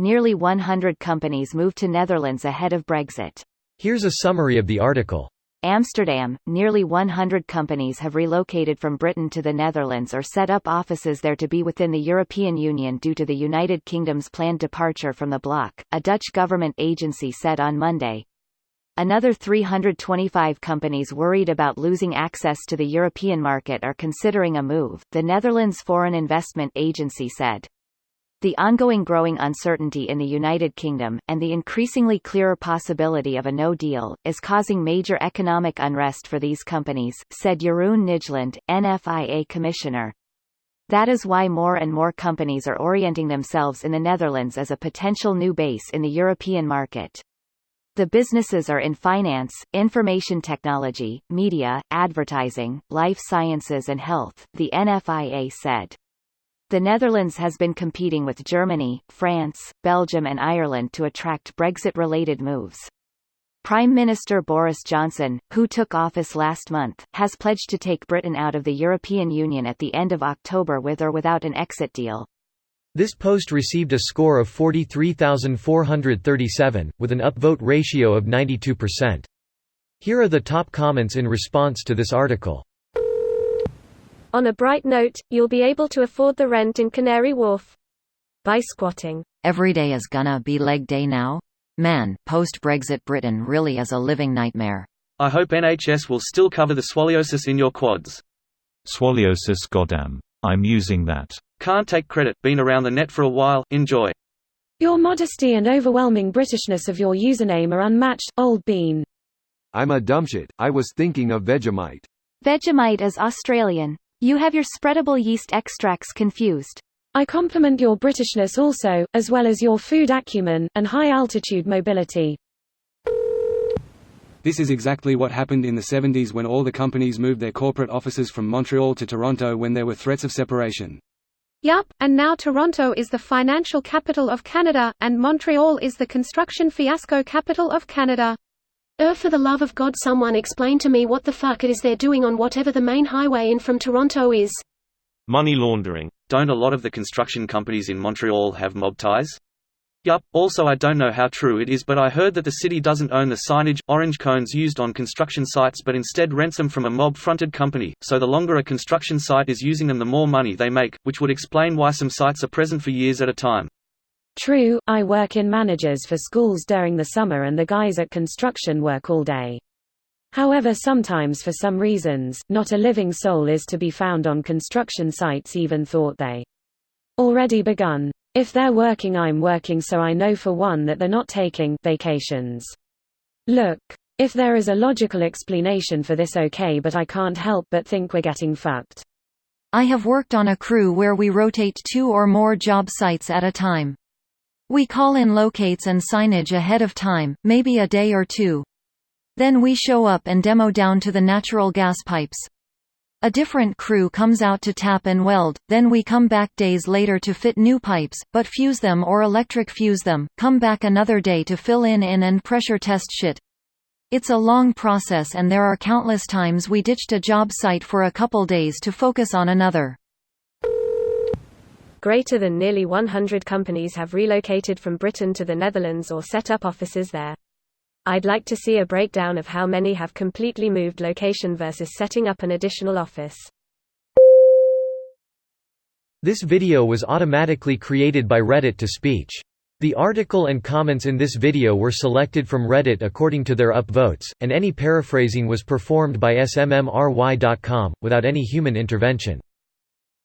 nearly 100 companies moved to Netherlands ahead of Brexit. Here's a summary of the article. Amsterdam, nearly 100 companies have relocated from Britain to the Netherlands or set up offices there to be within the European Union due to the United Kingdom's planned departure from the bloc, a Dutch government agency said on Monday. Another 325 companies worried about losing access to the European market are considering a move, the Netherlands Foreign Investment Agency said. The ongoing growing uncertainty in the United Kingdom, and the increasingly clearer possibility of a no-deal, is causing major economic unrest for these companies, said Jeroen Nijland, NFIA commissioner. That is why more and more companies are orienting themselves in the Netherlands as a potential new base in the European market. The businesses are in finance, information technology, media, advertising, life sciences and health, the NFIA said. The Netherlands has been competing with Germany, France, Belgium and Ireland to attract Brexit-related moves. Prime Minister Boris Johnson, who took office last month, has pledged to take Britain out of the European Union at the end of October with or without an exit deal. This post received a score of 43,437, with an upvote ratio of 92%. Here are the top comments in response to this article. On a bright note, you'll be able to afford the rent in Canary Wharf. By squatting. Every day is gonna be leg day now? Man, post-Brexit Britain really is a living nightmare. I hope NHS will still cover the scoliosis in your quads. Scoliosis goddamn. I'm using that. Can't take credit, been around the net for a while, enjoy. Your modesty and overwhelming Britishness of your username are unmatched, old bean. I'm a dumbshit, I was thinking of Vegemite. Vegemite is Australian. You have your spreadable yeast extracts confused. I compliment your Britishness also, as well as your food acumen, and high-altitude mobility. This is exactly what happened in the 70s when all the companies moved their corporate offices from Montreal to Toronto when there were threats of separation. Yup, and now Toronto is the financial capital of Canada, and Montreal is the construction fiasco capital of Canada. For the love of God, someone explain to me what the fuck it is they're doing on whatever the main highway in from Toronto is. Money laundering. Don't a lot of the construction companies in Montreal have mob ties? Yup, also I don't know how true it is, but I heard that the city doesn't own the signage, orange cones used on construction sites but instead rents them from a mob-fronted company, so the longer a construction site is using them the more money they make, which would explain why some sites are present for years at a time. True, I work in managers for schools during the summer and the guys at construction work all day. However, sometimes for some reasons, not a living soul is to be found on construction sites even thought they already begun. If they're working, I'm working, so I know for one that they're not taking vacations. Look, if there is a logical explanation for this, okay, but I can't help but think we're getting fucked. I have worked on a crew where we rotate 2 or more job sites at a time. We call in locates and signage ahead of time, maybe a day or 2. Then we show up and demo down to the natural gas pipes. A different crew comes out to tap and weld, then we come back days later to fit new pipes, but fuse them or electric fuse them, come back another day to fill in and pressure test shit. It's a long process and there are countless times we ditched a job site for a couple days to focus on another. Greater than nearly 100 companies have relocated from Britain to the Netherlands or set up offices there. I'd like to see a breakdown of how many have completely moved location versus setting up an additional office. This video was automatically created by Reddit to speech. The article and comments in this video were selected from Reddit according to their upvotes, and any paraphrasing was performed by smmry.com, without any human intervention.